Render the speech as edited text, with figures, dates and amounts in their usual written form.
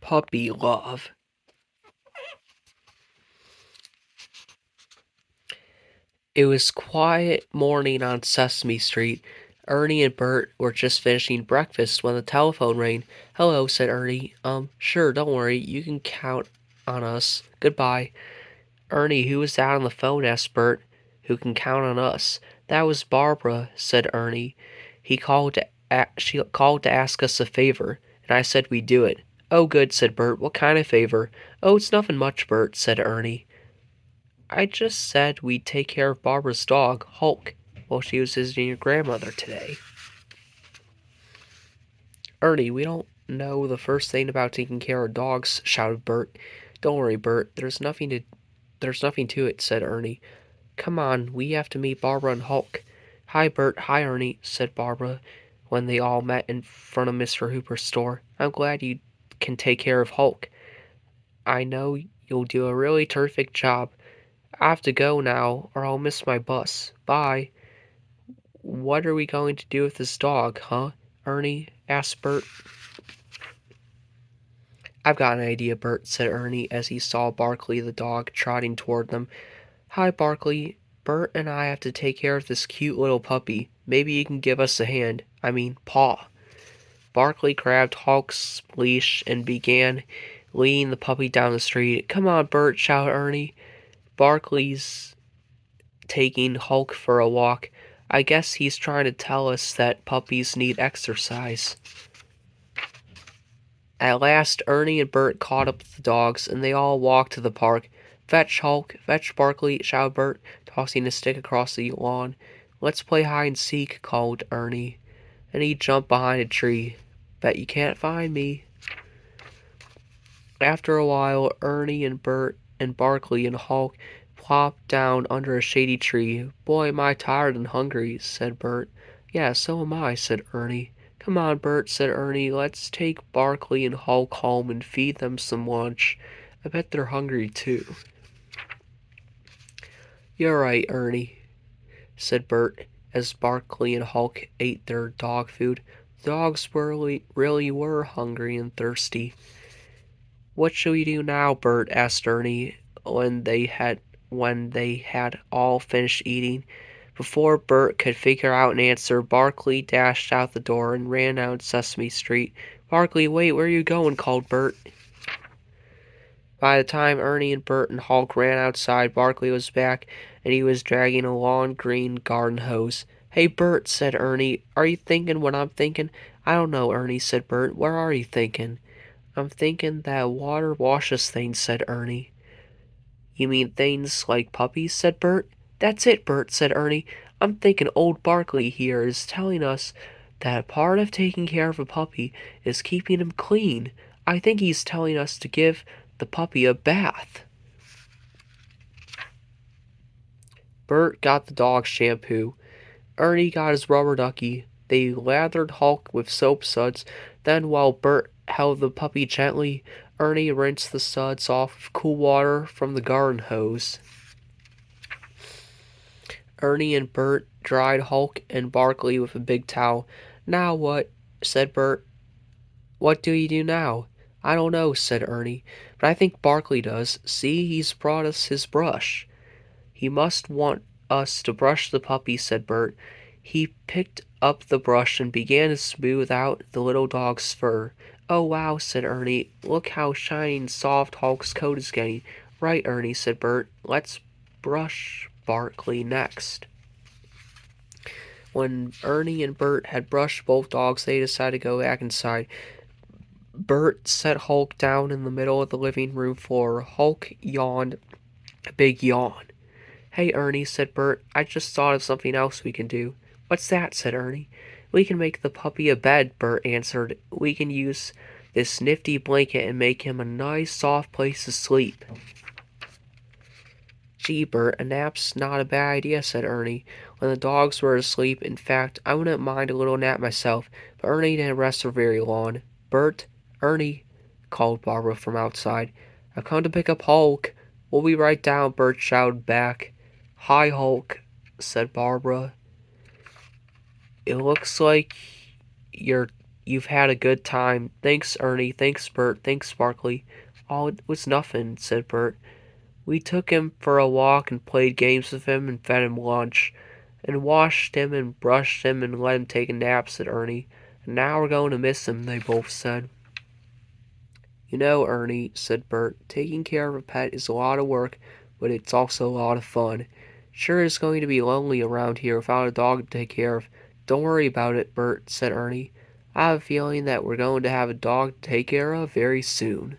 Puppy love. It was quiet morning on Sesame Street. Ernie and Bert were just finishing breakfast when the telephone rang. "Hello," said Ernie. Sure, don't worry. You can count on us. Goodbye." "Ernie, who was that on the phone?" asked Bert. "Who can count on us?" "That was Barbara," said Ernie. She called to ask us a favor, and I said we'd do it." "Oh, good," said Bert. "What kind of favor?" "Oh, it's nothing much, Bert," said Ernie. "I just said we'd take care of Barbara's dog, Hulk, while she was visiting your grandmother today." "Ernie, we don't know the first thing about taking care of dogs," shouted Bert. "Don't worry, Bert. There's nothing to it," said Ernie. "Come on, we have to meet Barbara and Hulk." "Hi, Bert. Hi, Ernie," said Barbara when they all met in front of Mr. Hooper's store. "I'm glad you can take care of Hulk. I know you'll do a really terrific job. I have to go now, or I'll miss my bus. Bye." "What are we going to do with this dog, huh, Ernie?" asked Bert. "I've got an idea, Bert," said Ernie as he saw Barkley the dog trotting toward them. "Hi, Barkley. Bert and I have to take care of this cute little puppy. Maybe you can give us a hand. Paw." Barkley grabbed Hulk's leash and began leading the puppy down the street. "Come on, Bert," shouted Ernie. Barkley's taking Hulk for a walk. I guess he's trying to tell us that puppies need exercise. At last, Ernie and Bert caught up with the dogs, and they all walked to the park. "Fetch, Hulk! Fetch, Barkley!" shouted Bert, tossing a stick across the lawn. "Let's play hide and seek," called Ernie, and he jumped behind a tree. "Bet you can't find me." After a while, Ernie and Bert and Barkley and Hulk plopped down under a shady tree. "Boy, am I tired and hungry," said Bert. "Yeah, so am I," said Ernie. "Come on, Bert," said Ernie. "Let's take Barkley and Hulk home and feed them some lunch. I bet they're hungry too." "You're right, Ernie," said Bert as Barkley and Hulk ate their dog food. The dogs really were hungry and thirsty. "What shall we do now, Bert?" asked Ernie when they had all finished eating. Before Bert could figure out an answer, Barkley dashed out the door and ran down Sesame Street. "Barkley, wait, where are you going?" called Bert. By the time Ernie and Bert and Hulk ran outside, Barkley was back, and he was dragging a long green garden hose. "Hey, Bert," said Ernie, "are you thinking what I'm thinking?" "I don't know, Ernie," said Bert. "What are you thinking?" "I'm thinking that water washes things," said Ernie. "You mean things like puppies?" said Bert. "That's it, Bert," said Ernie. "I'm thinking old Barkley here is telling us that part of taking care of a puppy is keeping him clean. I think he's telling us to give the puppy a bath." Bert got the dog shampoo. Ernie got his rubber ducky. They lathered Hulk with soap suds. Then, while Bert held the puppy gently, Ernie rinsed the suds off with cool water from the garden hose. Ernie and Bert dried Hulk and Barkley with a big towel. "Now what?" said Bert. "What do you do now?" "I don't know," said Ernie, "but I think Barkley does. See, he's brought us his brush." "He must want us to brush the puppy," said Bert. He picked up the brush and began to smooth out the little dog's fur. "Oh, wow," said Ernie. "Look how shiny and soft Hulk's coat is getting." "Right, Ernie," said Bert. "Let's brush Barkley next." When Ernie and Bert had brushed both dogs, they decided to go back inside. Bert set Hulk down in the middle of the living room floor. Hulk yawned a big yawn. "Hey, Ernie," said Bert, "I just thought of something else we can do." "What's that?" said Ernie. "We can make the puppy a bed," Bert answered. "We can use this nifty blanket and make him a nice soft place to sleep." "Gee, Bert, a nap's not a bad idea," said Ernie, when the dogs were asleep. "In fact, I wouldn't mind a little nap myself." But Ernie didn't rest for very long. "Bert, Ernie," called Barbara from outside. "I've come to pick up Hulk." "We'll be right down," Bert shouted back. "Hi, Hulk," said Barbara. "It looks like you're you've had a good time. Thanks, Ernie. Thanks, Bert. Thanks, Sparkly. Oh, it was nothing, said Bert. We took him for a walk and played games with him and fed him lunch, and washed him and brushed him and let him take a nap, said Ernie. And now we're going to miss him, they both said. You know, Ernie, said Bert, taking care of a pet is a lot of work, but it's also a lot of fun. Sure is going to be lonely around here without a dog to take care of. Don't worry about it, Bert, said Ernie. I have a feeling that we're going to have a dog to take care of very soon.